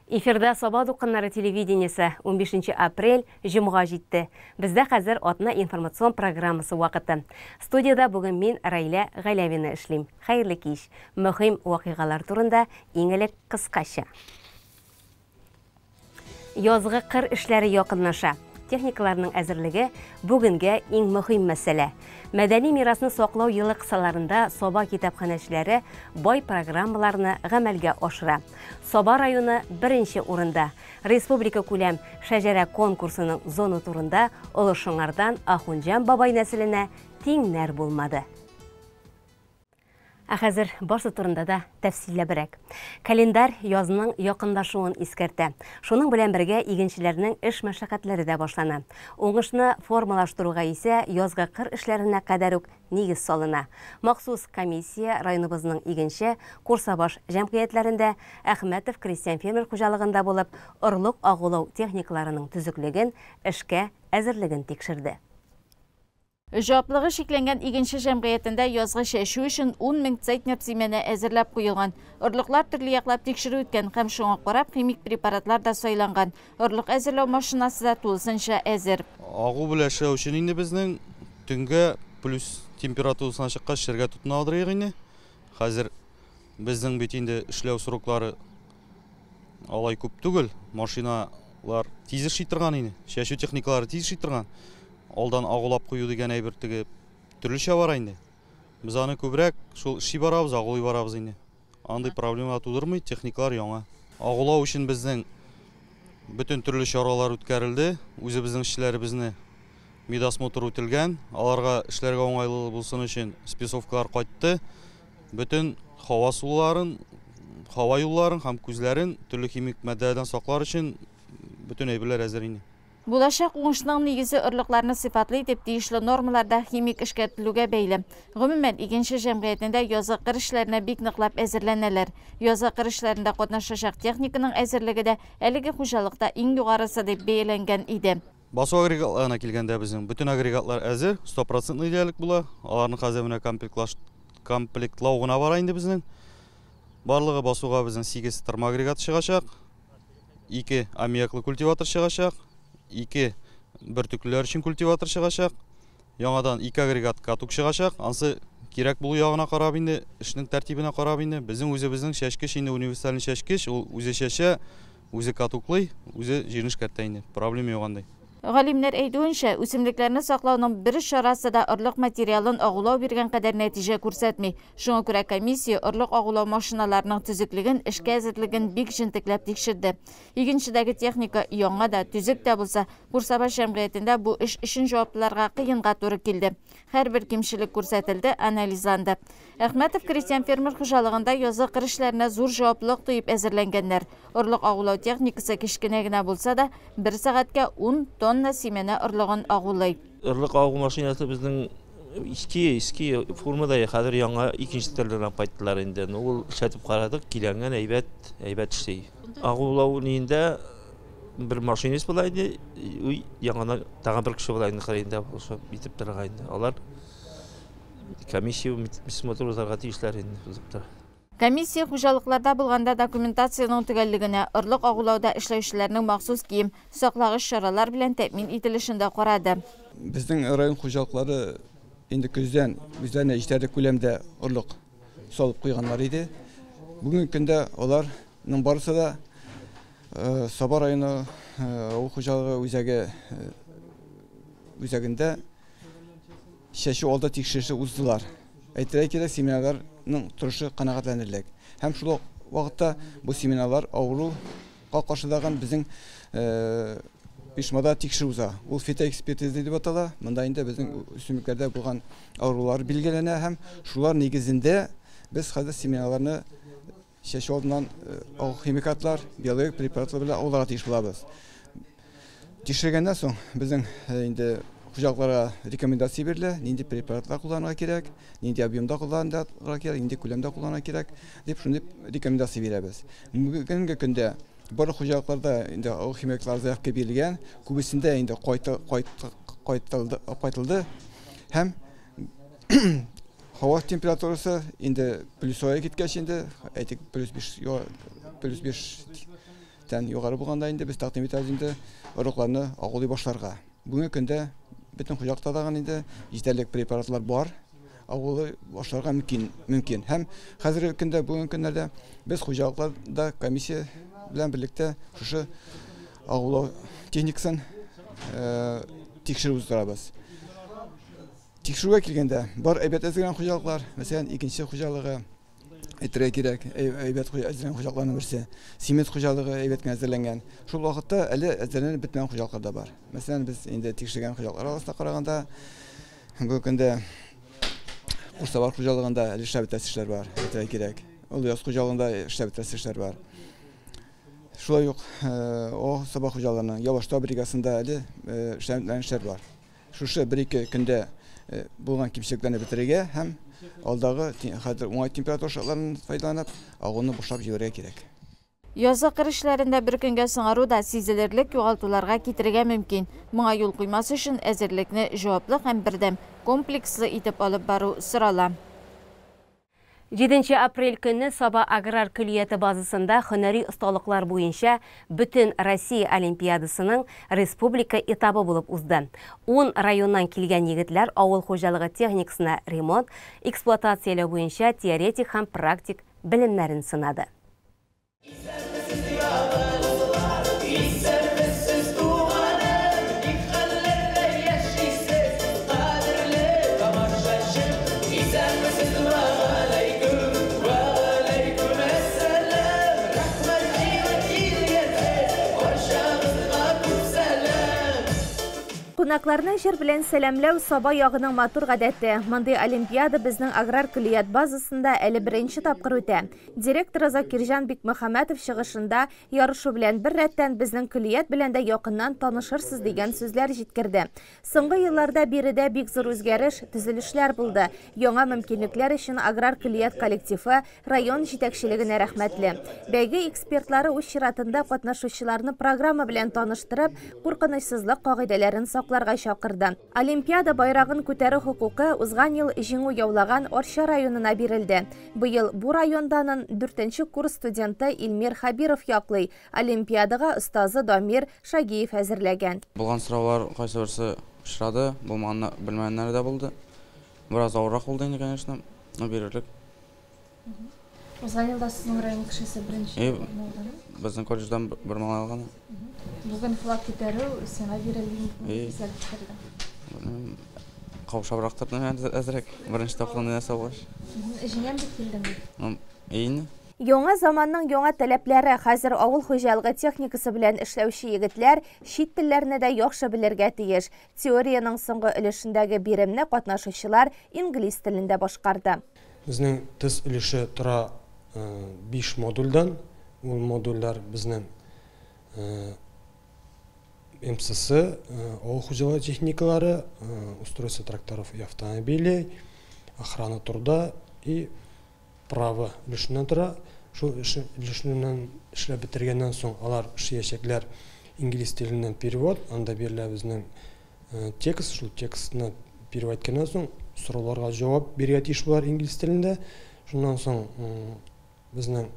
Эфирда Саба дуканнары телевидениесі 15 апрель жұмға жетті. Бізді қазір отна информацион программасы вақыты. Студияда бүгін мен Райля Ғалявина ішлейм. Хайырлы кеш. Мұхим уақиғалар турында еңілік қысқаша. Язғы қыр ішлері яқынлаша. Техникаларының әзірлігі бүгінге ең мұхим мәселе. Мәдәни мирасын соқлау елі қысаларында Соба китапханәшілері бай программаларыны ғәмәлгә ашыра. Соба районы бірінші орында. Республика күләм шәжәрә конкурсының зоны турында Олы Шыңардан Ахунжан бабай нәсіліне теңнәр болмады. Әхәзір башы турында да тәфсилләберәк. Календар язының якынлашуын искәртә. Шуның белән бергә игенчеләрнең эш мәшәкатьләре дә башлана. Уңышны формалаштыруга исә язгы кыр эшләренә кадәр үк нигез салына. Махсус комиссия районыбызның игенче Курсабаш җәмгыятьләрендә Әхмәтов крестьян фермер хуҗалыгында булып, орлык агулау техникаларының төзеклеген, эшкә әзерлеген тикшерде. Жауаплығы шекленген игенші жәмғиетінде язғы шәшу үшін 10 000 центнер семені әзірләп қойылған. Ұрлықлар түрлі яқлап текшіру өткен, һәм шуңа қарап химик препаратлар да сайланған. Ұрлық әзірлеу машинасы да тулысынша әзір. Ағу біләші үшін енді біздің түнгі плюс температурасына шыққа шерге тұтына алдырайық енді. Қазір біздің бетінде ішлеу сұрықлары алай көп түгіл. Машиналар тезір шитырған енді. Шәшу техникалары тезір шитырған. Алдан ағылап қою деген әйбіртігі түрліше бар енді. Біз аны көбірек шол іші барабыз, ағылай барабыз енді. Андай проблема тудырмай, техникалар яңа. Ағылау үшін біздің бүтін түрлі шаралар өткәрілді. Өзі біздің ішілері бізні медосмотр өтілген. Аларға ішлерге оңайлы болсын үшін спецовкалар қайтты. Бүтін хава суларын, хава юлларын, һәм күзлерін түрлі химик мәддәден сақлар үшін бүтін әйбірлер әзір енді. Булашақ уңышның негізі ұрлықларны сипатлы деп дейішлі нормаларда химик ішкәртілуге бәйлі. Ғымымен, игенші жәмғиетінде язы қырышларына бик нықлап әзірленелер. Язы қырышларында қотнашашақ техниканың әзірлігі де әлігі құжалықта ең юғарысы деп бейленген иді. Басу агрегатларына келгенде біздің бүтін агрегатлар әзір, 100% идеялік бұла. Аларының қаземіне комплектлауғына барайынды біздің. Барлығы басуға біздің 8 тырма агрегат шығашақ, 2 аммиаклы культиватор шығашақ, 2 бір түклілер үшін культиватор шығашақ, яңадан 2 агрегат катук шығашақ. Ансы керек бұл яғына қарап енді, ішінің тәртибіне қарап енді, біздің шәшкеш, енді универсалін шәшкеш, ол өзі шәші, өзі катуклай, өзі жерініш кәрттайынды. Проблема yoğanday. Галимнәр әйдуінше, үсімліклеріні сақлауның бір шарасы да ұрлық материалын ағулау берген қадар нәтиже көрсетмей. Шуңа күрә комиссия ұрлық ағулау машиналарының түзіклігін, ішкі әзірлігін бик жінтікләп текшірді. Игеншідегі техника яңа да түзік те болса, Курсабаш жәмғиетінде бұл іш үшін жауаплыларға қиынға туры келді. Һәр бір кемшілік көрсетілді, анализланды. Әхмәтов крестьян фермер хуҗалыгында язгы кыр эшләренә зур жауаплылык тоеп әзерләнгәннәр. Орлык агулау техникасы кичкенә генә булса да, 1 сәгатькә 10 тонна семена орлыгын агулый. Орлык агу машинасы безнең иске формада хәзер яңа икенче төрләрен кайттылар инде. Ул эшләтеп карадык, килгән әйбәт эшли. Агулау нинде bir машинист була иде, яңадан тагын бер кеше була инде кырында булса битеп торган инде. Алар комиссия мисмотрозларга тиешләр инде булып. Комиссия хуҗалыкларда булганда документацияның төгәллегенә, орлык агулауда эшләүчеләрнең махсус кием, саклагыч чаралар белән тәэмин ителешендә карады. Безнең район хуҗалыклары инде көздән үзләренә җитәрлек күләмдә орлык салып куйганнар иде. Бүгенге көндә аларның барысы да Саба районы хуҗалыгы үзәгендә шәшу алда тикшереше уздылар. Әйтергә кирәк, семинарларның торышы канәгатьләнерлек. Һәм шул вакытта бу семинарлар авыруга каршыдаган безнең бишмада тикшерүзә. Ул фитоэкспертиза дип атала. Монда инде безнең үсемлекләрдә булган авырулар билгеләнә һәм шулар нигезендә без хәзер семинарларны шәшу алдыннан химикатлар, биологик препаратлар белән аларга тиеш булабыз. Тикшергәннән соң безнең инде хуҗалыкларга рекомендация бирелә, нинди препаратлар кулланырга кирәк, нинди объемда кулланырга кирәк, нинди күләмдә кулланырга кирәк дип шундый рекомендация бирәбез. Бүгенге көндә бар хуҗалыкларда инде химиклар заявка бирелгән, күбесендә инде кайтылды һәм hava температурасы инде плюсовая киткәч инде, әйтик +5 тән югары булганда инде без тәкъдим итәбез инде орлыкларны агулый башларга. Бүгенге көндә бөтен хуҗалыкта да инде җитәрлек препаратлар бар. Агулый башларга мөмкин. Һәм хәзерге көндә бүгенге көннәрдә без хуҗалыкларда комиссия белән берлектә шушы агулау техникасын тикшерү узарабыз. Тикшерүгә килгәндә бар әйбәт әзерләгән хуҗалыклар, мәсәлән, икенче хуҗалыгы әйтергә кирәк, әйбәт әзерләгән хуҗалыкларның берсе, Симез хуҗалыгы әйбәт әзерләнгән. Шул вакытта әле әзерләнеп бетмәгән хуҗалыклар да бар. Мәсәлән, без инде тикшергән хуҗалыклар арасында караганда бу көндә Курсабар хуҗалыгында әле эшләп беткән эшләр бар, әйтергә кирәк. Ул яз хуҗалыгында эшләп беткән эшләр бар. Шулай ук о Саба хуҗалыгының Явашта бригасында әле эшләнгән эшләр бар. Шушы 1-2 көндә булган кимчелекләрне бетерергә һәм алдагы хәзер уңай температура шартларын файдаланып, агуны бушлап җибәрергә кирәк. Язгы эшләрендә бер көнгә сыңару да сизелерлек югалтуларга китерергә мөмкин. Моңа юл куймас өчен әзерлекне җаваплы һәм бердәм комплекслы итеп алып бару сорала. 7 апрель көнне Саба аграр көллияте базасында һөнәри осталыклар буенча Бөтен Россия олимпиадасының республика этабы булып узды. 10 районнан килгән егетләр авыл хуҗалыгы техникасына ремонт, эксплуатацияләү буенча теоретик һәм практик белемнәрен сынады. Кунакларны җыр белән сәламләү Саба ягының матур гадәте. Мондый олимпиада безнең аграр көллият базасында әле беренче тапкыр үтә. Директор Закирҗан Бикмөхәммәтов чыгышында ярышу белән бер рәттән безнең көллият белән дә якыннан танышырсыз дигән сүзләр җиткерде. Соңгы елларда биредә бик зур үзгәреш, төзелешләр булды. Яңа мөмкинлекләр өчен аграр көллият коллективы район җитәкчелегенә рәхмәтле. Бәйге экспертлары үз чиратында катнашучыларны программа белән таныштырып, куркынычсызлык кагыйдәләрен сакларга чакырды. Олимпиада байрагын күтәрү хукукы узган ел җиңү яулаган Орча районына бирелде. Быел бу районданын 4нче курс студенты Илмир Хабиров яклый. Олимпиадага остазы Дамир Шагиев әзерләгән. Булган сораулар кайсы берсе очрады, булмаган белмәгәннәр дә булды. Бераз авыррак булды инде, конечно, но бирерлек. Узган елда сезнең район кешесе беренче булган. Безнең колледждан бер малай алган. Бүген флаг күтәрү сиңа бирелгән. Каушабрак торды әзрәк. Беренче тапкыр нәрсә булгач. Җиңәм бит килдеңме? Әйне. Яңа заманның яңа таләпләре хәзер авыл хуҗалыгы техникасы белән эшләүче егетләр чит телләрне дә яхшы белергә тиеш. Теорияның соңгы өлешендәге биремне катнашучылар инглиз телендә башкарды. Безнең тез өлеше тора 5 модульдан. Ул модульлар безнең МСС, авыл хуҗалыгы техникалары, устройство тракторов и автомобилей, охрана труда и право өлешеннән тора. Шул өлешеннән эшләп бетергәннән соң алар эшләячәкләр инглиз теленнән перевод, анда бирелә безнең текст, шул текстны перевод иткәннән соң сорауларга җавап бирергә тиеш булар инглиз телендә. Шуннан соң безнең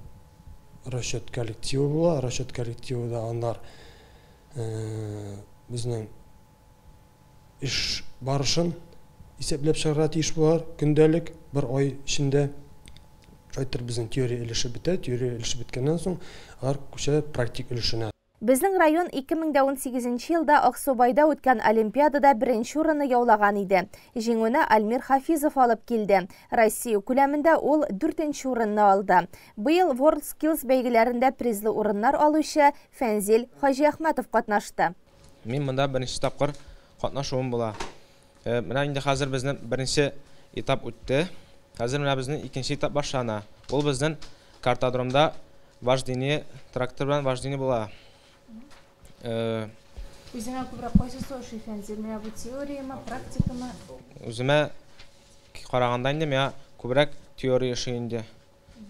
расчет коллективы була, расчет коллективыда анлар безнең эш барышын исәпләп чыгарга тиеш булар. Көндәлек бер ай эчендә шайтыр безнең теория өлеше бетә, теория өлеше биткәннән соң алар күчә практик өлешенә. Безнең район 2018 елда Аксубайда үткән олимпиадада беренче урынны яулаган иде. Җиңүне Альмир Хафизов алып килде. Россия күләмендә ул 4нче урынны алды. Быел World Skills бәйгеләрендә призлы урыннар алучы Фәнзил Хаҗиәхмәтов катнашты. Мин монда беренче тапкыр катнашуым була. Менә инде хәзер безнең беренче этап үтте. Хәзер менә безнең икенче этап башлана. Ул безнең картодромда вождение, трактор белән вождение була. Үзеңә күбрәк кайсы сорый Фәнзил, менә бу теориямы, практикамы? Үземә караганда инде миңа күбрәк теория эше инде.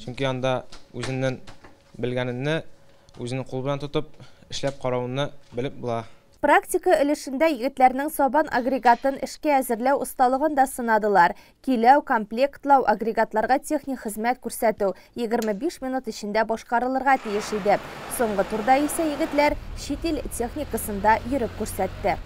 Чөнки анда үзеннән белгәненне үзенең кул белән тотып эшләп карауны белеп була. Практика өлешендә егетләрнең сабан агрегатын эшкә әзерләү осталыгын да сынадылар. Киләү, комплектлау, агрегатларга техник хезмәт күрсәтү 25 минут эчендә башкарылырга тиеш иде. Соңгы турда исә егетләр чит ил техникасында йөреп күрсәтте.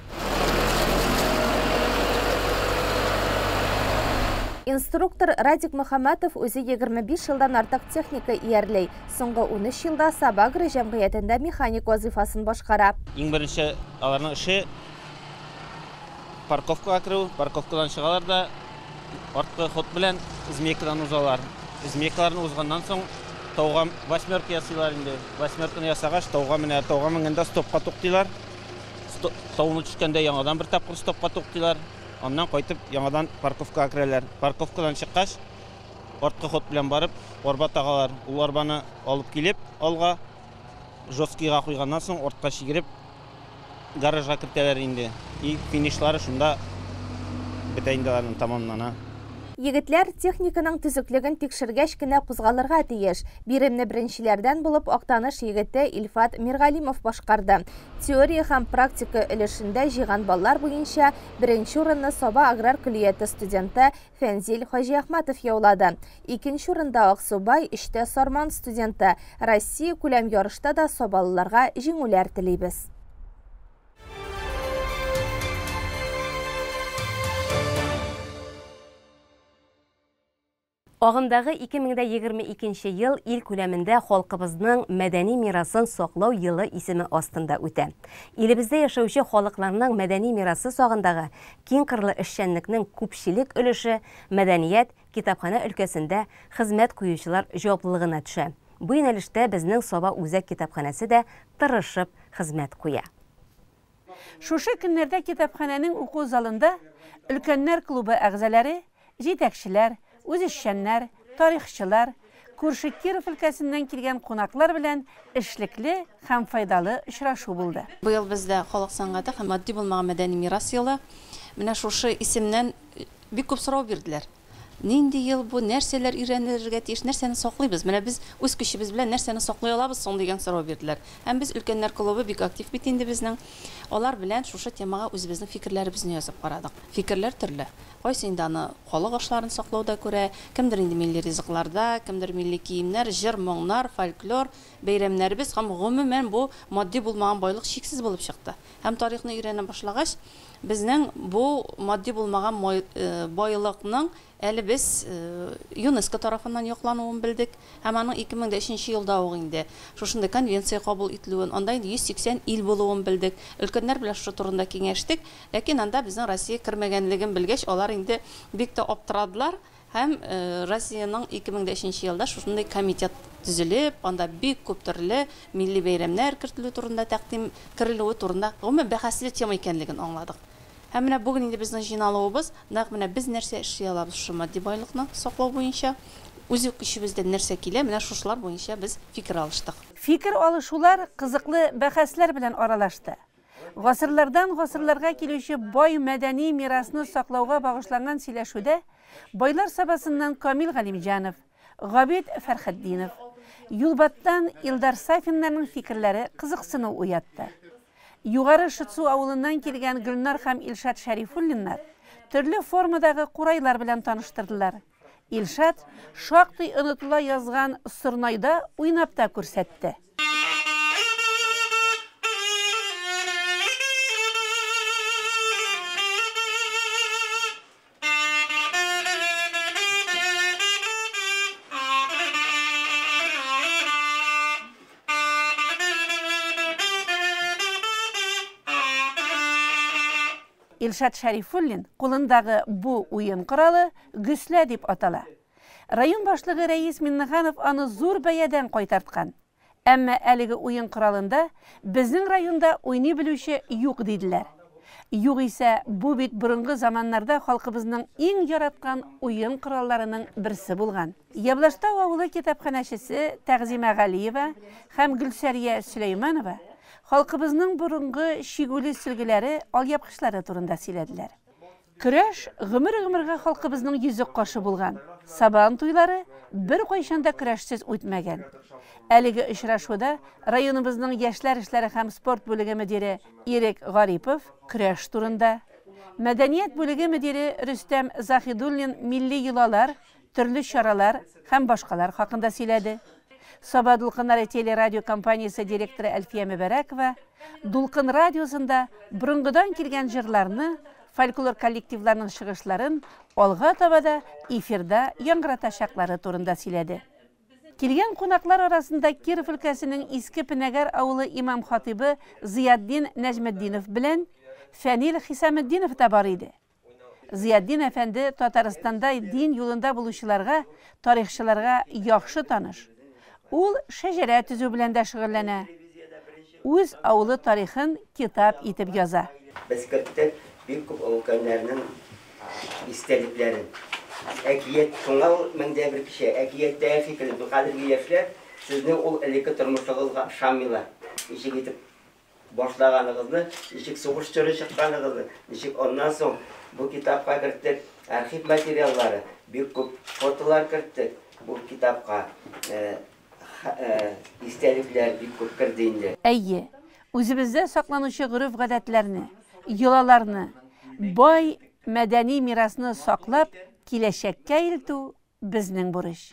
Инструктор Радик Мөхәммәтов үзе 25 елдан артык техника иярлей. Соңгы 13 елда Сабагры җәмгыятендә механик вазифасын башкара. Иң беренче аларның эше парковкага керү, парковкадан чыгалар да арткы ход белән змейкадан узалар. Змейкаларны узганнан соң тауга восьмерка ясыйлар инде. Восьмерканы ясагач тауга менә тауга менгәндә стопка туктыйлар. Тауны төшкәндә яңадан бер тапкыр стопка туктыйлар. Ondan кайтып яңадан парковкага керәләр. Парковкадан чыккач, арткы ход белән барып, арба тагалар. Ул арбаны алып килеп, алга жосткига куйганнан соң артка чигереп гаражга кертәләр инде. И финишлары шунда бетә инде аларның тамамлана. Егетләр техниканың төзеклеген тикшергәч кенә кузгалырга тиеш. Биремне беренчеләрдән булып Актаныш егете Илфат Миргалимов башкарды. Теория һәм практика өлешендә җыйган баллар буенча беренче урынны Саба аграр көллияте студенты Фәнзил Хаҗиәхмәтов яулады. Икенче урында Аксубай, эштә Сарман студенты. Россия күләм ярышта да сабалыларга җиңүләр телибез. Агымдагы 2022 ел ил күләмендә халкыбызның мәдәни мирасын саклау елы исеме астында үтә. Илебездә яшәүче халыкларның мәдәни мирасы сагындагы киң кырлы эшчәнлекнең күпчелек өлеше мәдәният, китапхана өлкәсендә хезмәт куючылар җаваплылыгына төшә. Бу юнәлештә безнең Саба үзәк китапханәсе дә тырышып хезмәт куя. Шушы көннәрдә китапханәнең уку залында өлкәннәр клубы әгъзалары, җитәкчеләр, үзешчәннәр, тарихчылар, күрше Киров өлкәсеннән килгән кунаклар белән эшлекле һәм файдалы очрашу булды. Быел бездә халык сәнгате һәм матди булмаган мәдәни мирас елы. Менә шушы исемнән бик күп сорау бирделәр. Нинди ел бу, нәрсәләр өйрәнергә тиеш, нәрсәне саклыйбыз? Менә без үз көчебез белән нәрсәне саклый алабыз соң дигән сорау бирделәр. Һәм без өлкәннәр клубы бик актив бит инде безнең. Алар белән шушы темага үзебезнең фикерләребезне язып карадык. Фикерләр төрле. Кайсы инде аны халык ашларын саклауда күрә, кемдер инде милли ризыкларда, кемдер милли киемнәр, җыр, моңнар, фольклор, бәйрәмнәребез һәм гомумән бу матди булмаган байлык шиксез булып чыкты. Һәм тарихны өйрәнә башлагач, безнең бу матди булмаган байлыкның әле без ЮНЕСКО тарафыннан яклануын белдек. Һәм аның 2003 елда ук инде шушындай конвенция кабул ителүен, анда 180 ил булуын белдек. Өлкәннәр белән шу турында киңәштек, ләкин анда безнең Россия кирмәгәнлеген белгәч, алар инде бик тә аптырадылар. Һәм Россиянең 2003 елда шушындай комитет төзелеп, анда бик күп төрле милли бәйрәмнәр кертелү турында тәкъдим кирелүе турында гомумән бәхәсле тема икәнлеген аңладык. Һәм менә бүген инде безнең җыйналуыбыз, нәкъ менә без нәрсә эшли алабыз шу матди байлыкны саклау буенча, үз көчебездән нәрсә килә, менә шушылар буенча без фикер алыштык. Фикер алышулар кызыклы бәхәсләр белән аралашты. Гасырлардан гасырларга килүче бай мәдәни мирасны саклауга багышланган сөйләшүдә байлар сабасыннан Камил Галимҗанов, Габид Фәрхетдинов, Юлбаттан Илдар Сафиннарның фикерләре кызыксыну уятты. Югары Шытсу авылыннан килгән Гөлнар һәм Илшат Шәрифуллиннар төрле формадагы курайлар белән таныштырдылар. Илшат шактый онытыла язган Сырнайда уйнап та күрсәтте. Илшат Шәрифуллин кулындагы бу уен коралы гөслә дип атала. Район башлыгы Рәис Миннеханов аны зур бәядән кайтарткан. Әмма әлеге уен коралында безнең районда уйный белүче юк диделәр. Юк исә бу бит борынгы заманнарда халкыбызның иң яраткан уен коралларының берсе булган. Яблаштау авылы китапханәчесе Тәгъзимә Галиева һәм Гөлсәрия Сөләйманова халкыбызның борынгы шигүле сөлгеләре, алъяпкычлары турында сөйләделәр. Көрәш гомер-гомергә халкыбызның йөзек кашы булган. Сабан туйлары bir кайчанда көрәшсез үтмәгән. Әлеге очрашуда районыбызның яшьләр эшләре һәм спорт бүлеге мөдире Ирек Гарипов көрәш турында, мәдәният бүлеге мөдире Рөстәм Захидуллин милли йолалар, төрле чаралар һәм башкалар хакында сөйләде. Саба Дулкыннары телерадио компаниясе директоры Әлфия Мөбәрәкова Дулкын радиосында борынгыдан килгән җырларны, фольклор коллективларының чыгышларын алга табада эфирда яңгыратачаклары турында сөйләде. Килгән кунаклар арасында Киров өлкәсенең Иске Пенәгәр авылы имам хатибы Зияддин Нәҗметдинов белән Фәнил Хисаметдинов та бар иде. Зияддин әфәнде Татарстанда дин юлында булучыларга, тарихчыларга яхшы таныш. Ул шәҗәрә төзү белән дә шөгыльләнә. Үз авылы тарихын китап итеп яза. Без көттек бик күп өлкәннәрнең истәлекләрен. Әкият туңал меңдә бер кеше, әкияттә фикер, бу хәзерге яшьләр сезнең ул элекке тормышыгызга ышанмыйлар. Ишек итеп башлаганыгызны, ишек сугыш чоры чыкканыгызны, ишек оннан соң бу китапка керттек, архив материаллары, бик күп фотолар керттек бу китапка. Истәлекләр бик күп керде инде. Әйе, үзебездә сакланучы гореф-гадәтләрне, йолаларны, бай мәдәни мирасны саклап, киләчәккә илтү безнең бурыч.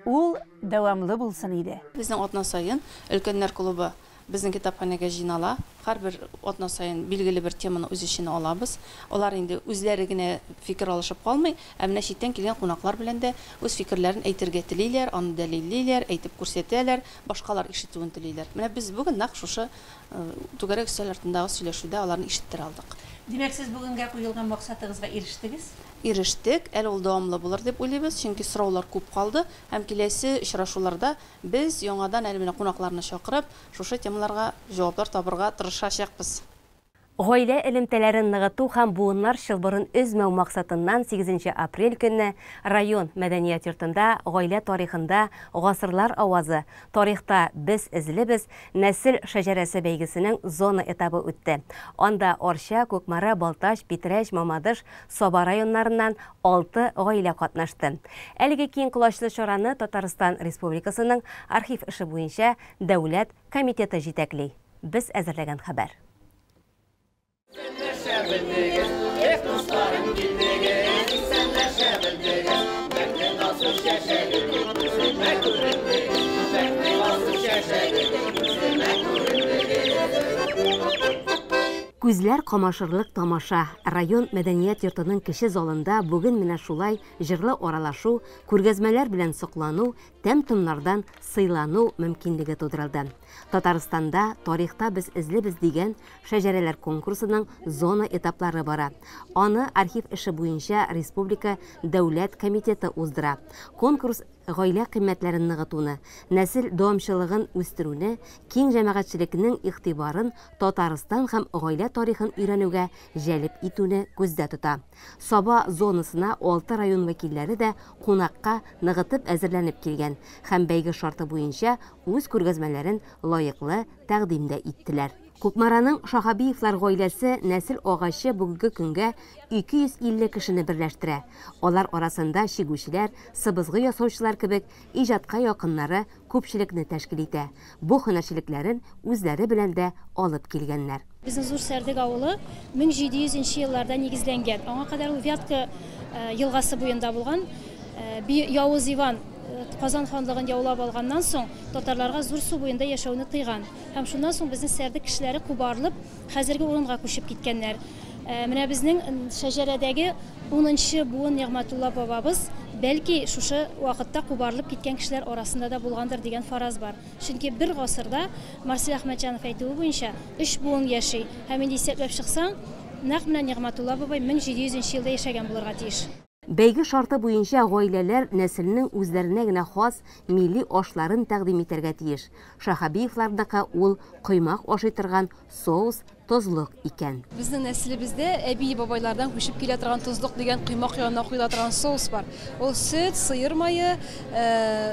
Ул дәвамлы булсын иде. Безнең атна сайын өлкәннәр клубы безнең китапханәгә җыйнала. Һәрбер атна сайын билгеле бер теманы үз иченә алабыз. Алар инде үзләре генә фикер алышып калмый, ә менә читтән килгән кунаклар белән дә үз фикерләрен әйтергә телиләр, аны дәлиллиләр, әйтеп күрсәтәләр, башкалар ишетүен телиләр. Менә без бүген нәкъ шушы түгәрәк өстәл артындагы сөйләшүдә аларны ишеттер алдык. Димәк, сез бүгенгә куелган максатыгызга ирештегез? Ирештек, әле ул дәвамлы булыр дип уйлыйбыз, чөнки сораулар күп калды һәм киләсе очрашуларда без яңадан әле менә кунакларны чакырып, шушы темаларга җаваплар табырга тырышачакбыз. Гаилә элемтәләрен ныгыту һәм буыннар чылбырын өзмәү максатыннан 8 апрель көнне район мәдәният йортында гаилә тарихында гасырлар авазы, тарихта без эзлебез, нәсел шәҗәрәсе бәйгесенең зона этабы үтте. Анда Орча, Күкмара, Балтач, Питрәч, Мамадыш, Саба районнарыннан 6 гаилә катнашты. Әлеге киң колачлы чараны Татарстан Республикасының архив эше буенча дәүләт комитеты җитәкли. Без әзерләгән хәбәр. Күзләр камашырлык тамаша. Район мәдәният йортының кеше залында бүген менә шулай җырлы аралашу, күргәзмәләр белән соклану, тәм-томнардан сыйлану мөмкинлеге тудырылды. Татарстанда тарихта без эзлебез дигән шәҗәрәләр конкурсының зона этаплары бара. Аны архив эше буенча республика дәүләт комитеты уздыра. Конкурс гаилә кыйммәтләрен ныгытуны, нәсел дәвамчылыгын үстерүне, киң җәмәгатьчелекнең игътибарын Татарстан һәм гаилә тарихын өйрәнүгә җәлеп итүне күздә тота. Саба зонасына 6 район вәкилләре дә кунакка ныгытып әзерләнеп килгән һәм бәйге шарты буенча үз күргәзмәләрен лаеклы тәкъдим иттеләр. Күкмараның Шахабиевлар гаиләсе нәсел агачы бүгенге көнгә 250 кешене берләштерә. Алар арасында чигүчеләр, сыбызгы ясаучылар кебек иҗатка якыннары күпчелекне тәшкил итә. Бу һөнәрчелекләрен үзләре белән дә алып килгәннәр. Безнең Зур Сәрдек авылы 1700 елларда нигезләнгән. Аңа кадәр ул Вятка елгасы буенда булган. Явыз Иван Казан ханлыгын яулап алганнан соң татарларга Зур су буенда яшәүне тыйган. Һәм шуннан соң безнең Сәрдек кешеләре кубарылып, хәзерге урынга күчеп киткәннәр. Менә безнең шәҗәрәдәге 10нчы буын Нигъмәтулла бабабыз бәлки шушы вакытта кубарылып киткән кешеләр арасында да булгандыр дигән фараз бар. Чөнки бер гасырда Марсель Әхмәтҗанов әйтүе буенча 3 буын яши. Һәм инде исәпләп чыксаң, нәкъ менә Нигъмәтулла бабай 1700 елда яшәгән булырга тиеш. Бәйге шарты буенча гаиләләр нәселнең үзләренә генә хас милли ашларын тәкъдим итәргә тиеш. Шахабиевларныкы ул коймак ашый торган соус, тозлык икән. Безнең нәселебездә әби бабайлардан күчеп килә торган тозлык дигән коймак янына куела торган соус бар. Ул сөт, сыер мае,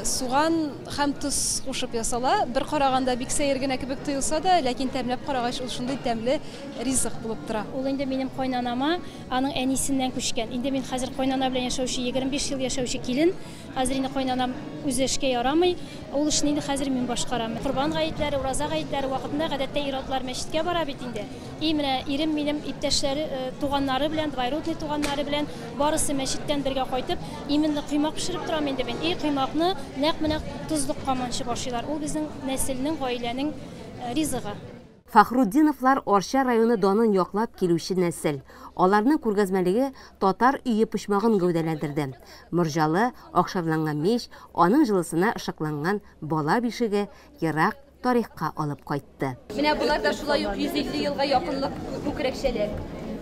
суган һәм туз кушып ясала. Бер караганда бик сәер генә кебек тоелса да, ләкин тәмләп карагач ул шундый тәмле ризык булып тора. Ул инде минем кайнанама, аның әнисеннән күчкән. Инде мин хәзер кайнана белән яшәүче 25 ел яшәүче килен. Хәзер инде кайнанам үзе эшкә ярамый. Ул эшне инде хәзер мин башкарам. Курбан гаетләре, ураза гаетләре вакытында гадәттә ир-атлар мәчеткә бара бит инде. И менә ирем минем иптәшләре, туганнары белән, двоюродный туганнары белән барысы мәчеттән бергә кайтып, именно коймак пешереп торам инде мин. И коймакны нәкъ менә тузлыкка манчып ашыйлар. Ул безнең нәселнең, гаиләнең ризыгы. Фахруддиновлар Орча районы данын яклап килүче нәсел. Аларның күргәзмәлеге татар өйе пышмагын гәүдәләндерде. Морҗалы, акшарланган мич, аның җылысына ышыкланган бала бишеге ерак тарихка алып кайтты. Менә булар да шулай ук 150 елга якынлык күкрәкчәлек.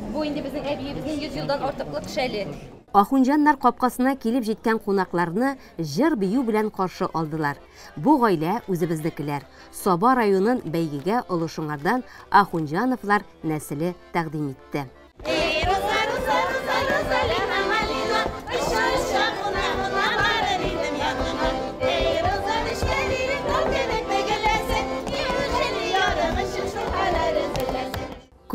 Бу инде безнең әбиебезнең 100 елдан артыклык шәле. Ахунҗаннар капкасына килеп җиткән кунакларны җыр бию белән каршы алдылар. Бу гаилә үзебезнекеләр. Саба районын бәйгегә олышыңардан Ахунҗановлар нәселе тәкъдим итте.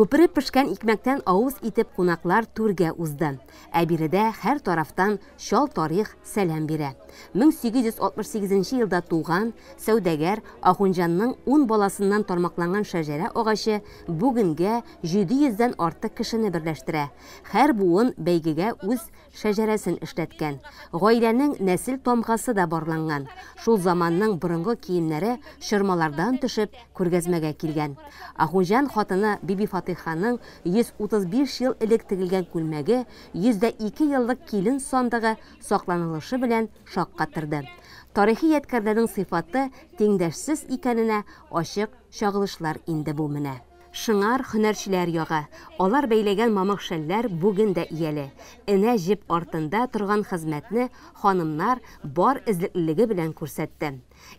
Күпереп пешкән икмәктән авыз итеп кунаклар түргә узды. Ә биредә һәр тарафтан шал тарих сәлам бирә. 1868 елда туган сәүдәгәр Ахунҗанның 10 баласыннан тармакланган шәҗәрә агачы бүгенгә 700дән артык кешене берләштерә. Һәр буын бәйгегә үз шәҗәрәсен эшләткән. Гаиләнең нәсел тамгасы да барланган. Шул заманның борынгы киемнәре шырмалардан төшеп күргәзмәгә килгән. Ахунҗан хатыны Биби Фатиханың 135 ел элек тегелгән күлмәге 102 еллык килен сандыгы сакланылышы белән шаккатырды. Тарихи ядкарларның сыйфаты тиңдәшсез икәненә ачык чагылышлар инде бу менә. Шыңар һөнәрчеләр ягы. Алар бәйләгән мамык шәлләр бүген дә ияле. Энә җеп артында торган хезмәтне ханымнар бар эзлеклелеге белән күрсәтте.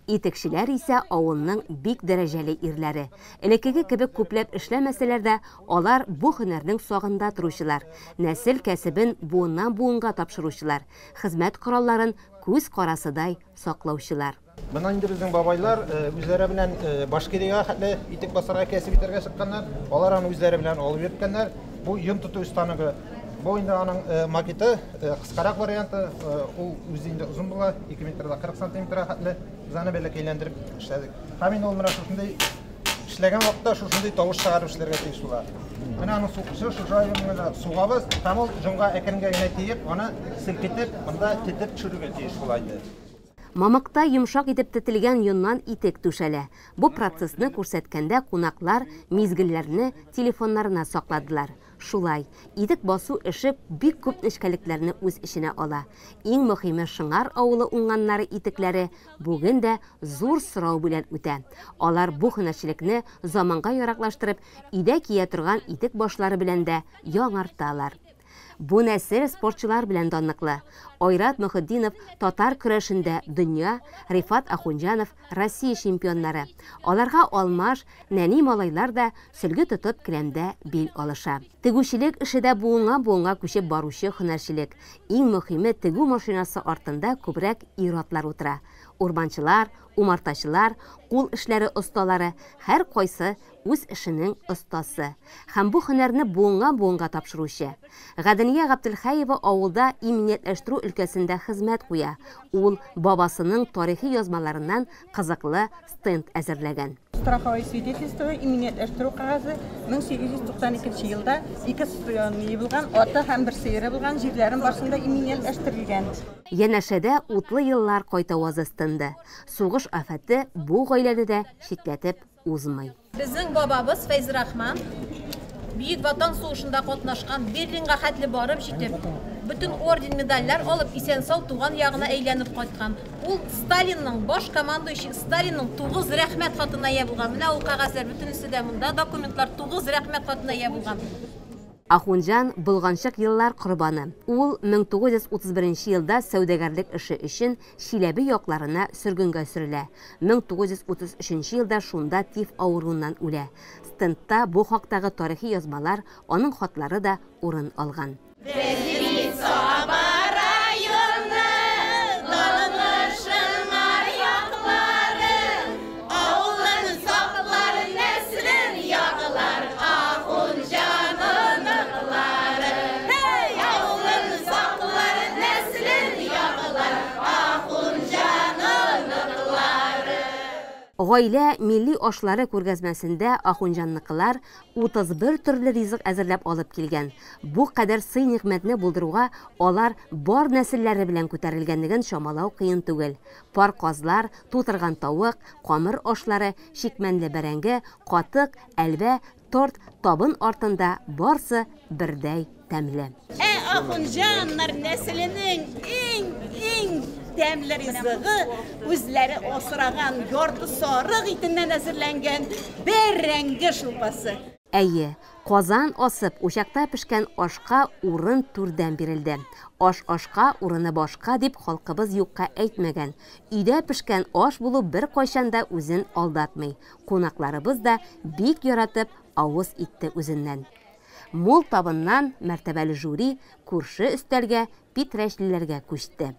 Итекчеләр исә авылның бик дәрәҗәле ирләре. Элекеге кебек күпләп эшләмәсәләр дә, алар бу һөнәрнең сагында торучылар. Нәсел кәсебен буыннан буынга тапшыручылар. Хезмәт коралларын күз карасыдай саклаучылар. Менә инде безнең бабайлар үзләре белән Башкирия хәтле итек басарга кәсеп итәргә чыкканнар. Алар аны үзләре белән алып йөрткәннәр. Бу йон тоту станогы. Бу инде аның макеты, кыскарак варианты, ул үзе инде узын була, 2 метрда 40 см хәтле заны белән әйләндереп эшләдек. Һәм инде ул менә шушындый эшләгән вакытта шушындый тавыш чыгарып эшләргә тиеш була. Менә аны сугышы шуҗайында сугабыз, һәм ул җонга әкренгә генә тиеп, аны селкетеп, монда тетеп төшерергә тиеш була инде. Мамыкта йомшак итеп тетелгән йоннан итек түшәлә. Бу процессны күрсәткәндә кунаклар мизгелләрне телефоннарына сакладылар. Шулай, итек басу эше бик күп нечкәлекләрне үз эченә ала. Иң мөһиме Шыңар авылы уңганнары итекләре бүген дә зур сорау белән үтә. Алар бу һөнәрчелекне заманга яраклаштырып, өйдә кия торган итек башлары белән дә яңарталар. Бу нәсел спортчылар белән данлыклы. Айрат Мөхәддинов татар көрәшендә дөнья, Рифат Ахунҗанов Россия чемпионнары. Аларга алмаш, нәни малайлар да сөлге тотып келәмдә бил алыша. Тегүчелек эше дә буынга күчеп баручы һөнәрчелек. Иң мөһиме тегү машинасы артында күбрәк ир-атлар утыра. Урманчылар, умартачылар, кул эшләре осталары, һәр кайсы үз эшенең остасы. Һәм бу һөнәрне буынга тапшыручы. Гадания Габделхаева авылда иминиятләштерү өлкәсендә хезмәт куя. Ул бабасының тарихи язмаларыннан кызыклы стенд әзерләгән. Страховое свидетельство иминиятләштерү кагазы 1892 елда 2 сыйраны ебылган, аты һәм бер сыйры булган җирләрен барсында иминиятләштерелгән. Янәшәдә утлы еллар кайта вазыстынды. Сугыш афаты бу гаиләне дә шикләтеп узмый. Безнең бабабыз Фәйзрахман Бөек Ватан сугышында катнашкан, Берлинга хәтле барып җитеп, бүтән орден медальләр алып исән-сау туган ягына әйләнеп кайткан. Ул Сталинның баш командующий Сталинның 9 рәхмәт хатына ия булган. Менә ул кагазлар бүтәнесе дә монда документлар 9 рәхмәт хатына ия булган. Ахунжан булганчак еллар корбаны. Ул 1931 елда сәүдәгәрлек эше өчен Шиләбе якларына сөргөнгә сөрелә. 1933 елда шунда тиф авыруыннан үлә. Стендта бу хактагы тарихи язмалар, аның хатлары да урын алган. Гаилә милли ашлары күргәзмәсендә Ахунҗанныкылар 31 төрле ризык әзерләп алып килгән. Бу кадәр сый-ниғмәтне булдыруга алар бар нәселләре белән күтәрелгәнлеген чамалау кыен түгел. Пар казлар, тутырган тавык, камыр ашлары, шикмәнле бәрәңге, катык, әлбә, торт, табын артында барсы бердәй тәмле. Ахунҗаннар нәселенең иң тәмле ризыгы үзләре асраган ярты сарык итеннән әзерләнгән бәрәңге шулпасы. Әйе, казан асып, учакта пешкән ашка урын түрдән бирелде. Ашка урыны башка дип халкыбыз юкка әйтмәгән. Өйдә пешкән аш булу бер кайчанда үзен алдатмый. Кунакларыбыз да бик яратып авыз итте үзеннән. Мул табыннан мәртәбәле жюри күрше өстәлгә питрәчлеләргә күчте.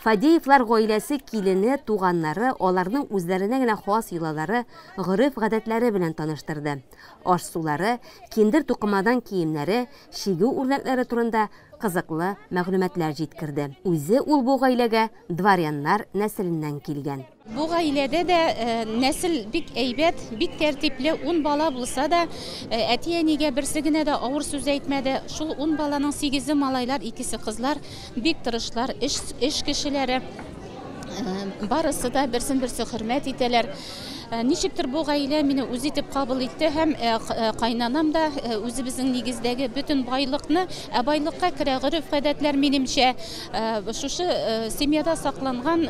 Фадеевлар гаиләсе килене, туганнары, аларның үзләренә генә хас йолалары, гырыф-гадәтләре белән таныштырды. Аш-сулары, киндер тукымадан киемнәре, шигү үрнәкләре турында кызыклы мәгълүматлар җиткерде. Үзе ул бу гаиләгә дворяннар нәселеннән килгән. Бу гаиләдә дә нәсел бик әйбәт, бик тәртипле, 10 бала булса да, әти-әнигә берсе генә дә авыр сүз әйтмәде. Шул 10 баланың 8-е малайлар, 2-се кызлар, бик тырышлар, эш кешеләре. Барысы да берсен-берсе хөрмәт итәләр. Ничектер бу гаилә мине үз итеп кабул итте һәм кайнанам да үзебезнең нигездәге бөтен байлыкны, байлыкка керә гырыф-гадәтләр минемчә шушы семьяда сакланган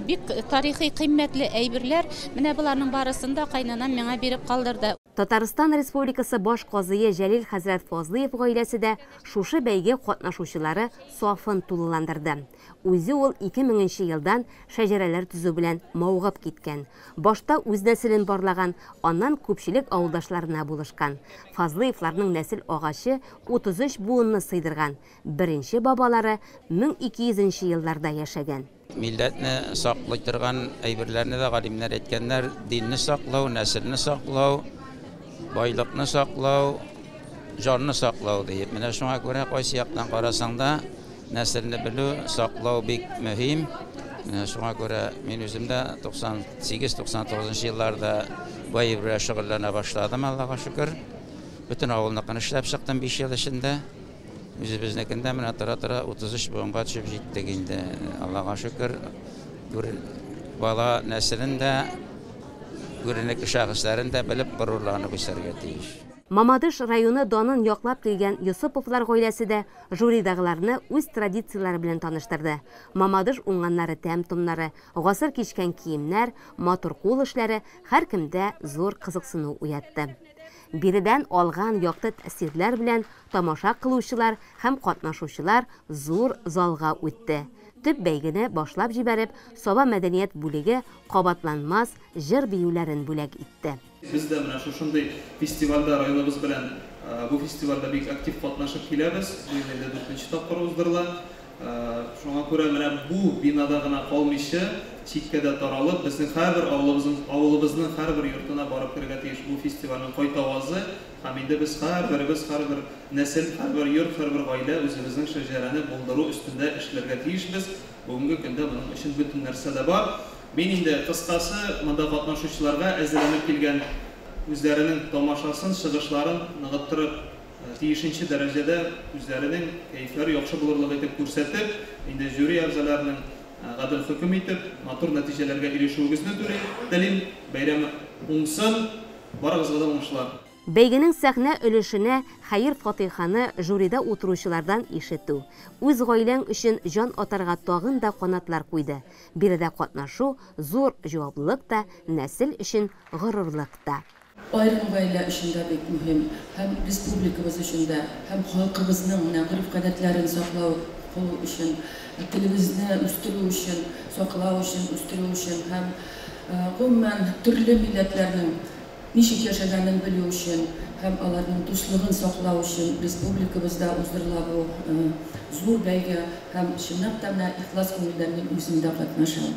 бик тарихи кыйммәтле әйберләр, менә буларның барысын да кайнанам миңа биреп калдырды. Татарстан Республикасы баш казые Җәлил хәзрәт Фазлыев гаиләсе дә шушы бәйге катнашучылары сафын тулыландырды. Үзе ул 2000 елдан шәҗәрәләр төзү белән маугып киткән. Башта үз нәселен барлаган, аннан күпчелек авылдашларына булышкан. Фазлыевларның нәсел агачы 33 буынны сыйдырган. Беренче бабалары 1200 елларда яшәгән. Милләтне саклый торган әйберләрне дә галимнәр әйткәннәр, динне саклау, нәселне саклау, байлыкны саклау, җанны саклау дип. Менә шуңа күрә кайсы яктан карасаң да, нәселне белү, саклау бик мөһим. Шуңа күрә мин үзем дә 98-99 елларда бу әйбергә шөгыльләнә башладым, Аллага шөкер. Бөтен авылныкны эшләп чыктым 5 ел эчендә. Үзебезнекендә менә тора-тора 33 буынга төшеп җиттек инде. Аллага шөкер. Бала нәселен дә, күренекле шәхесләрен дә белеп горурланып үсәргә тиеш. Мамадыш районы данын яклап килгән Юсуповлар гаиләсе дә жюридагыларны үз традицияләре белән таныштырды. Мамадыш уңганнары тәм-томнары, гасыр кичкән киемнәр, матур кул эшләре һәркемдә зур кызыксыну уятты. Биредән алган якты тәэсирләр белән тамаша кылучылар һәм катнашучылар зур залга үтте. Төп бәйгене башлап җибәреп, Саба мәдәният бүлеге кабатланмас җыр биюләрен бүләк итте. Biz de менә шушындый фестивальдә районыбыз белән бу фестивальдә бик актив катнашып киләбез. Бу елда 4нче тапкыр уздырыла. Шуңа күрә менә бу бинада гына калмыйча, читкә дә таралып, безнең һәрбер авылыбызның һәрбер йортына барып кергә тиеш бу фестивальнең кайтавазы. Һәм инде без һәрбер нәсел, һәрбер йорт, һәрбер гаилә үзебезнең шәҗәрәне булдыру өстендә эшләргә тиешбез. Бүгенге көндә моның өчен бөтен нәрсә дә бар. Мин инде кыскасы монда катнашучыларга әзерләнеп килгән үзләренең тамашасын, чыгышларын ныгыттырып, тиешенче дәрәҗәдә үзләренең кәйфләре яхшы булырлык итеп күрсәтеп, инде жюри әгъзаларының гадел хөкем итеп, матур нәтиҗәләргә ирешүегезне телим. Бәйрәм уңсын, барыгызга да уңышлар. Бәйгенең сәхнә өлешенә хәйр фатиханы жюрида утыручылардан ишетү. Үз гаиләң өчен җан атарга тагын да канатлар куйды. Биредә катнашу зур җаваплылык та, нәсел өчен горурлык та. Айрым гаилә өчен дә бик мөһим, һәм республикабыз өчен дә, һәм халкыбызның гореф-гадәтләрен саклау өчен, телебезне үстерү өчен, саклау өчен, үстерү өчен һәм гомумән төрле милләтләрнең ничек яшәгәнен белү өчен һәм аларның дуслыгын саклау өчен республикабызда уздырыла бу зур бәйге һәм чынлап та ихлас күңелләрнең үзендә катнаша.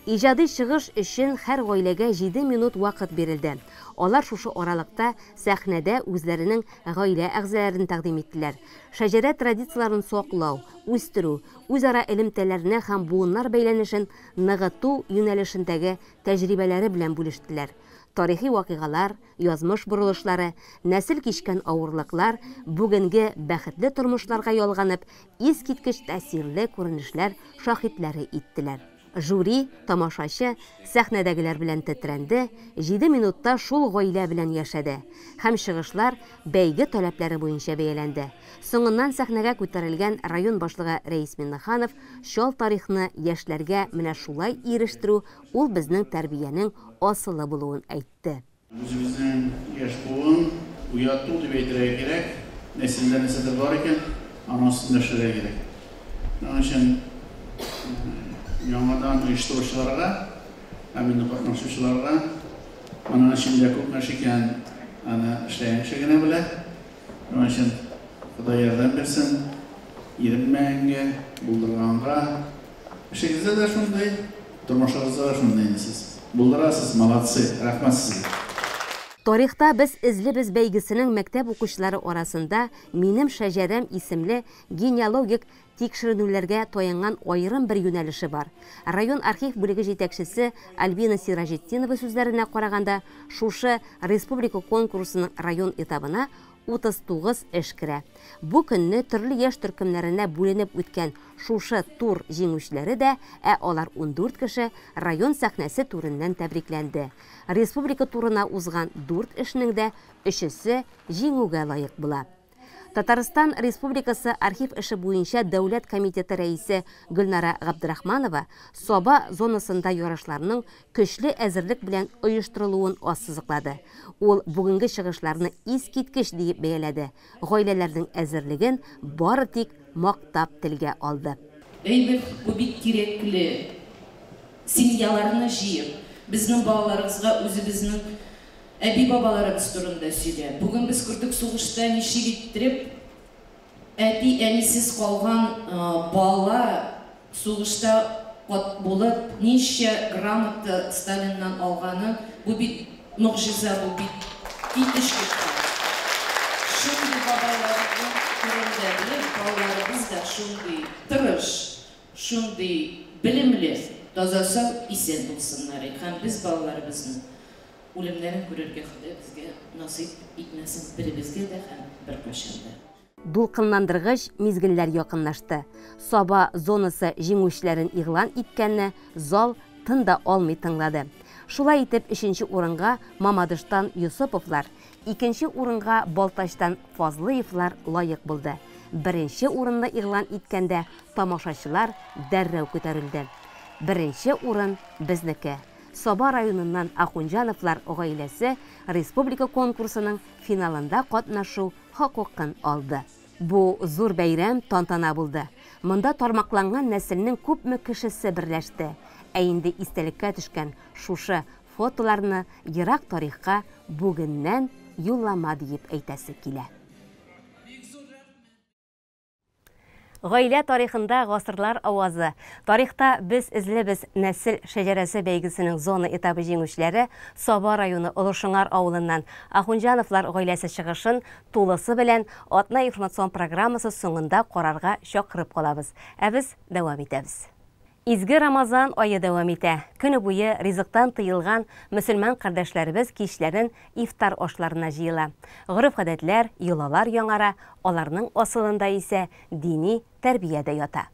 Иҗади чыгыш өчен һәр гаиләгә 7 минут вакыт бирелде. Алар шушы аралыкта сәхнәдә үзләренең гаилә әгъзаларын тәкъдим иттеләр. Шәҗәрә традицияларын саклау, үстерү, үзара элемтәләрне һәм буыннар бәйләнешен ныгыту юнәлешендәге тәҗрибәләре белән бүлештеләр. Тарихи вакыйгалар, язмыш бурылышлары, нәсел кичкән авырлыклар бүгенге бәхетле тормышларга ялганып, искиткеч тәэсирле күренешләр шаһитләре иттеләр. Жюри, тамашачы, сәхнәдәгеләр белән тетрәнде, 7 минутта шул гаилә белән яшәде. Һәм чыгышлар бәйге таләпләре буенча бәяләнде. Соңыннан сәхнәгә күтәрелгән район башлыгы Рәис Миннеханов шул тарихны яшьләргә менә шулай ирештерү ул безнең тәрбиянең асылы булуын әйтте. Үзебезнең яшь буын уяту дип әйтергә кирәк. Нәселдән нәселдә бар икән, аның өстендә эшләргә кирәк. Аның өчен яңадан оештыручыларга, һәм инде катнашучыларга, аның эчендә күп нәрсә икән, аны эшләгәнчә генә белә. Аның өчен Ходай ярдәм берсен, иреммәнгә, булдырганга. Эшегездә дә шундый, тормышыгызда да шундый инесез. Булдырасыз, молодцы, рәхмәт сезгә. Тарихта без эзлебез бәйгесенең мәктәп укучылары арасында минем шәҗәрәм исемле генеалогик тикшеренүләргә таянган аерым бер юнәлеше бар. Район архив бүлеге җитәкчесе Альбина Сиражетдинова сүзләренә караганда, шушы республика конкурсының район этабына 39 эш керә. Бу көнне төрле яшь төркемнәренә бүленеп үткән шушы тур җиңүчеләре дә, алар 14 кеше район сәхнәсе турыннан тәбрикләнде. Республика турына узган 4 эшнең дә 3-се җиңүгә лаек була. Татарстан Республикасы архив эше буенча Дәүләт комитеты рәисе Гөлнара Габдрахманова Саба зонасында ярышларның көчле әзерлек белән оештырылуын ассызыклады. Ул бүгенге чыгышларны искиткеч дип бәяләде. Гаиләләрнең әзерлеген бары тик мактап телгә алды. Әйбер бу бик кирәкле. Семьяларны җыеп, безнең балаларыбызга үзебезнең әби-бабаларыбыз турында сөйлә. Бүген без күрдек сугышта ничек иттереп әти-әнисез калган бала сугышта кат булып, ничә грамота Сталиннан алганы, бу бит мөгъҗиза, бу бит китешкә. Шундый бабаларның турында белеп, балаларыбыз да шундый тырыш, шундый белемле, таза исән булсыннар. Һәм без балаларыбызны үлемнәрен күрергә Ходай безгә насыйп итмәсен, беребезгә дә һәм беркайчан да. Дулкынландыргыч мизгелләр якынлашты. Саба зонасы җиңүчеләрен игълан иткәнне зал тын да алмый тыңлады. Шулай итеп, 3нче урынга Мамадыштан Юсуповлар, 2нче урынга Балтачтан Фазлыевлар лаек булды. 1нче урынны игълан иткәндә тамашачылар дәррәү күтәрелде. 1нче урын безнеке. Саба районыннан Ахунҗановлар гаиләсе республика конкурсының финалында катнашу хокукын алды. Бу зур бәйрәм тантана булды. Монда тармакланган нәселнең күпме кешесе берләште. Ә инде истәлеккә төшкән шушы фотоларны ерак тарихка бүгеннән юллама дип әйтәсе килә. Гаилә тарихында гасырлар авазы. Тарихта без эзлебез нәсел шәҗәрәсе бәйгесенең зона этабы җиңүчеләре Саба районы Олышыңар авылыннан Ахунҗановлар гаиләсе чыгышын тулысы белән атна информацион программасы соңында карарга чакырып калабыз. Ә без дәвам итәбез. Изге Рамазан айы дәвам итә. Көне буе ризыктан тыелган мөселман кардәшләребез кичләрен ифтар ашларына җыела. Гореф-гадәтләр, йолалар яңара, аларның асылында исә дини тәрбия дә ята.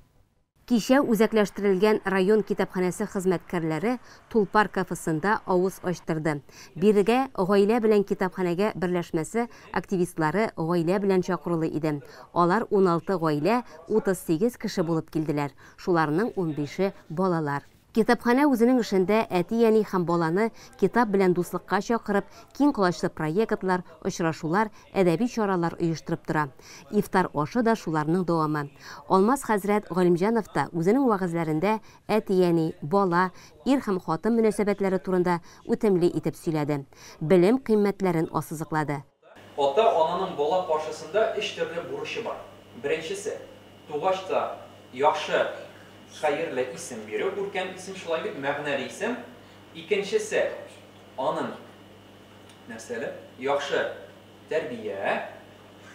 Кичә үзәкләштерелгән район китапханәсе хезмәткәрләре Тулпар кафесында авыз ачтырды. Бирегә гаилә белән китапханәгә берләшмәсе активистлары гаилә белән чакырылы иде. Алар 16 гаилә, 38 кеше булып килделәр. Шуларның 15-е балалар. Китапханә үзенең эшендә әти-әни һәм баланы китап белән дуслыкка чакырып, киң колачлы проектлар, очрашулар, әдәби чаралар оештырып тора. Ифтар ашы да шуларның дәвамы. Алмаз хәзрәт Галимҗанов та үзенең вәгазьләрендә әти-әни, бала, ир һәм хатын мөнәсәбәтләре турында үтемле итеп сөйләде. Белем кыйммәтләрен ассызыклады. Ата-ананың бала каршысында 3 төрле бурычы бар. Беренчесе, тугашта яхшы Xayırlı isim biri, Urken isim şulay bir məğnəli isim. İkincisi, onun nəsəli, yaxşı tərbiyə.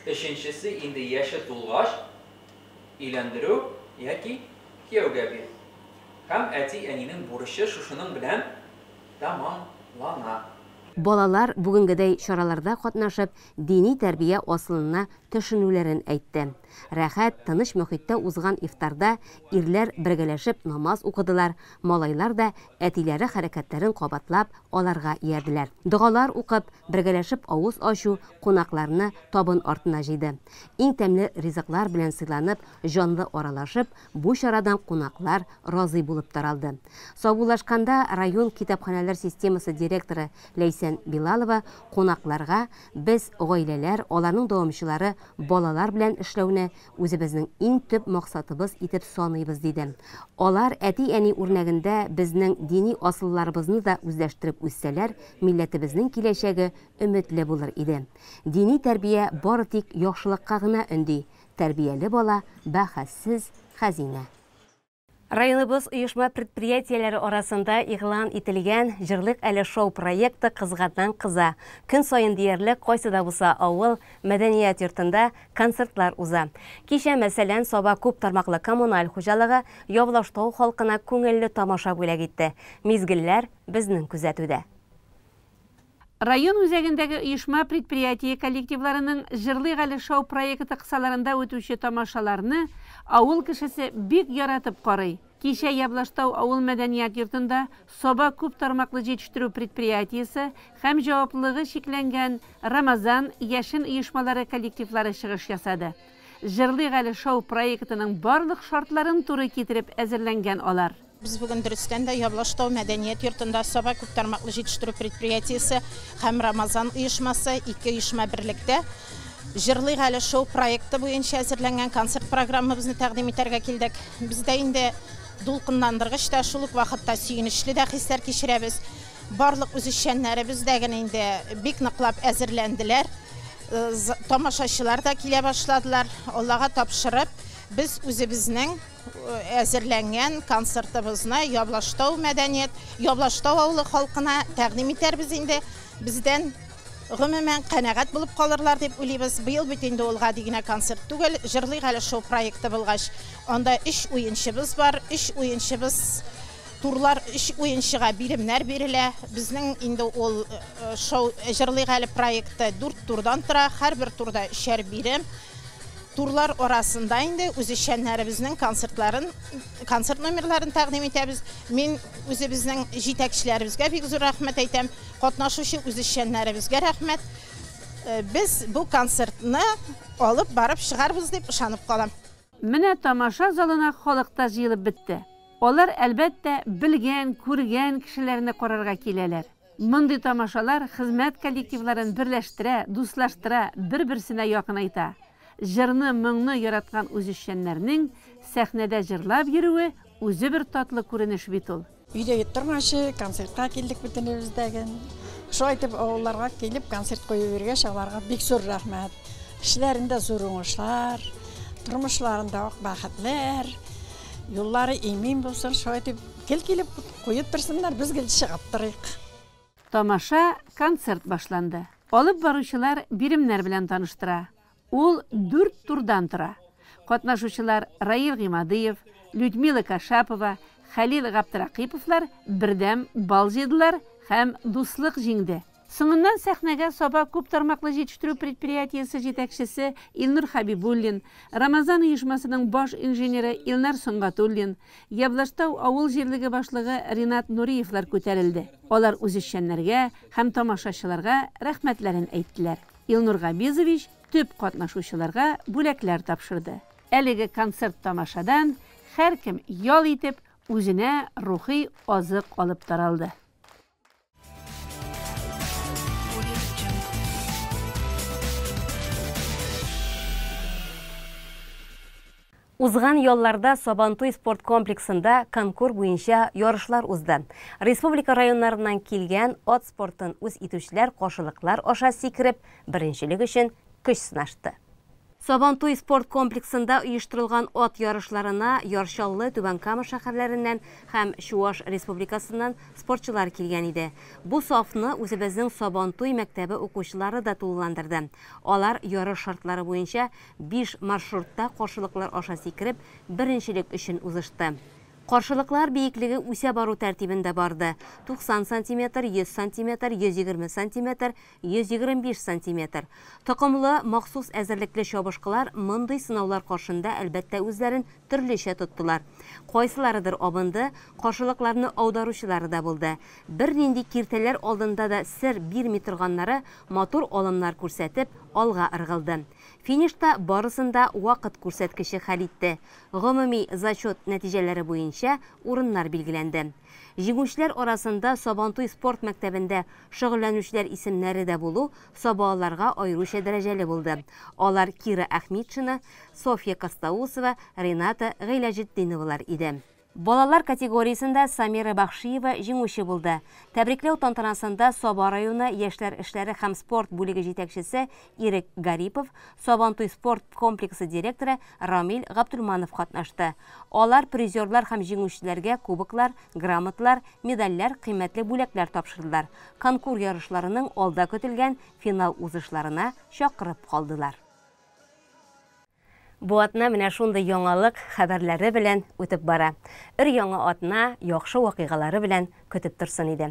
Üçüncüsü, indi yaşı tulğaş, iləndiriu, yəki kiyevgə bir. Həm əti-əninin burışı şuşunun bilən tamamlana. Балалар бүгенгедәй чараларда катнашып, дини тәрбия асылына төшенүләрен әйтте. Рәхәт, тыныч мөхиттә узган ифтарда ирләр бергәләшеп намаз укыдылар, малайлар да әтиләре хәрәкәтләрен кабатлап аларга иярделәр. Дугалар укып, бергәләшеп авыз ачу кунакларны табын артына җыйды. Иң тәмле ризыклар белән сыйланып, җанлы аралашып, бу чарадан кунаклар разый булып таралды. Саубуллашканда район китапханәләр системасы директоры Ләйсән Билалова кунакларга без гаиләләр, аларның дәвамчылары балалар белән эшләүне үзебезнең иң төп максатыбыз итеп саныйбыз диде. Алар әти-әни үрнәгендә безнең дини асылларыбызны да үзләштереп үссәләр, милләтебезнең киләчәге өметле булыр иде. Дини тәрбия бары тик яхшылыкка гына өнди. Тәрбияле бала бәхәссез хәзинә. Районыбыз оешма предприятияләре арасында игълан ителгән Җырлык әле шоу проекты кызганнан-кыза. Көн сайын диярлек кайсыда булса авыл мәдәният йортында концертлар уза. Кичә мәсәлән Саба күп тармаклы коммуналь хуҗалыгы Явлаштау халкына күңелле тамаша бүләк итте. Мизгелләр безнең күзәтүдә. Район үзәгендәге оешма предприятие коллективларының Җырлык әле шоу проекты кысаларында үтүче тамашаларны авыл кешесе бик яратып карый. Кичә Явлаштау авыл мәдәният йортында Саба күп тармаклы җитештерү предприятиесе һәм җаваплылыгы шикләнгән Рамазан яшен оешмалары коллективлары чыгыш ясады. Җырлык әле шоу проектының барлык шартларын туры китереп әзерләнгән алар. Biz bugün dürüstten de Явлаштау мәдәният йортында Саба күп тармаклы җитештерү предприятиесе һәм Рамазан оешмасы 2 оешма берлектә Җырлык әле шоу проекты буенча әзерләнгән концерт программабызны тәкъдим итәргә килдек. Бездә инде дулкынландыргыч та шул ук вакытта сөенечле дә хисләр кичерәбез. Барлык үзешчәннәребез дә инде бик ныклап әзерләнделәр. Тамашачылар да килә башладылар. Аллага тапшырып, biz үзебезнең әзерләнгән концертыбызны Явлаштау мәдәният, Явлаштау авылы халкына тәкъдим итәрбез инде. Бездән гомумән канәгать булып калырлар дип уйлыйбыз. Быел бит инде ул гади генә концерт түгел, Җырлык әле шоу проекты булгач, анда 3 уенчыбыз бар, 3 уенчыбыз турлар 3 уенчыга биремнәр бирелә. Безнең инде ул шоу Җырлык әле проекты 4 турдан тора, һәрбер турда 3 бирем. Турлар арасында инде үзешчәннәребезнең концерт номерларын тәкъдим итәбез. Мин үзебезнең җитәкчеләребезгә бик зур рәхмәт әйтәм. Катнашучы үзешчәннәребезгә рәхмәт. Без бу концертны алып барып чыгарбыз дип ышанып калам. Менә тамаша залына халык та җыелып бетте. Алар әлбәттә белгән, күргән кешеләрне карарга киләләр. Мондый тамашалар хезмәт коллективларын берләштерә, дуслаштыра, бер-берсенә якынайта. Җырны, моңны яраткан үзешчәннәрнең сәхнәдә җырлап йөрүе үзе бер татлы күренеш бит ул. Өйдә тормашы, концертка килдек бөтенебездәген. Шулай итеп авылларга килеп концерт куеп йөргәч, аларга бик зур рәхмәт. Эшләрендә зур уңышлар, тормышларында вак бәхетләр, юллары имин булсын, шулай итеп килеп куеп торсыннар, без гел чыгып торыйк. Тамаша, концерт башланды. Алып баручылар биремнәр белән таныштыра. Ул 4 турдан тора. Катнашучылар Раил Гыймадиев, Людмила Кашапова, Халил Габдракиповлар бердәм бал җыйдылар һәм дуслык җиңде. Соңыннан сәхнәгә Саба күп тармаклы җитештерү предприятиесе җитәкчесе Илнур Хабибуллин, Рамазан оешмасының баш инженеры Илнар Соңгатуллин, Яблаштау авыл җирлеге башлыгы Ринат Нуриевлар күтәрелде. Алар үз эшчәннәргә һәм тамашачыларга рәхмәтләрен әйттеләр. Илнур Габизович төп катнашучыларга бүләкләр тапшырды. Әлеге концерт тамашадан һәркем ял итеп үзенә рухи азык алып таралды. Узган ялларда Сабантуй спорт комплексында конкурс буенча ярышлар узды. Республика районнарыннан килгән ат спортын үз итүчеләр кашылыклар аша сикереп, беренчелек өчен көч сынашты. Сабантуй спорт комплексында оештырылган ат ярышларына Яршаллы, Түбәнкама шәһәрләреннән һәм Чуаш республикасыннан спортчылар килгән иде. Бу сафны үзебезнең Сабантуй мәктәбе укучылары да тулыландырды. Алар ярыш шартлары буенча 5 маршрутта кашылыклар аша сикереп, беренчелек өчен узышты. Каршылыклар бейеклеге үсә бару тәртибендә барды. 90 см, 100 см, 120 см, 125 см. Токымлы, махсус әзерлекле чабышкылар мондый сынаулар каршында әлбәттә үзләрен төрлечә тоттылар. Кайсыларыдыр абынды, каршылыкларны аударучылары да булды. Бернинди киртәләр алдында да сер бирми торганнары матур алымнар күрсәтеп алга ыргылды. Финишта барысында вакыт күрсәткече хәл итте. Гомуми зачет нәтиҗәләре буенча урыннар билгеләнде. Җиңүчеләр арасында Сабантуй спорт мәктәбендә шөгыльләнүчеләр исемнәре дә булу Сабаларга аеруча дәрәҗәле булды. Алар Кира Әхмитшина, София Костаусова, Рената Гыйләҗетдиновалар иде. Балалар категориясында Самира Бахшиева җиңүче булды. Тәбрикләү тантанасында Саба районы яшьләр эшләре һәм спорт бүлеге җитәкчесе Ирек Гарипов, Сабантуй спорт комплексы директоры Рамил Габдулманов катнашты. Алар призерлар һәм җиңүчеләргә кубоклар, грамоталар, медальләр, кыйммәтле бүләкләр тапшырдылар. Конкурс ярышларының алда көтелгән финал узышларына чакырып калдылар. Бу атна менә шундый яңалык хәбәрләре белән үтеп бара. Өр-яңа атна яхшы вакыйгалары белән көтеп торсын иде.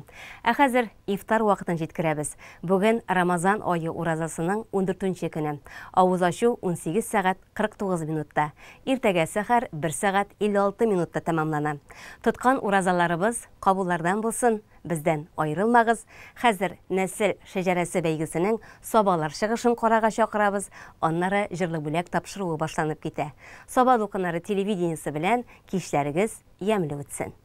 Ә хәзер ифтар вакытын җиткерәбез. Бүген Рамазан ае уразасының 14нче көне. Авыз ачу 18 сәгать 49 минутта. Иртәгә сәхәр 1 сәгать 56 минутта тәмамлана. Тоткан уразаларыбыз кабуллардан булсын. Бездән айрылмагыз. Хәзер нәсел шәҗәрәсе бәйгесенең Сабалар чыгышын карарга чакырабыз. Аннары җырлы бүләк тапшыруы башланып китә. Саба дуканнары телевидениесе белән кичләрегез ямьле үтсен.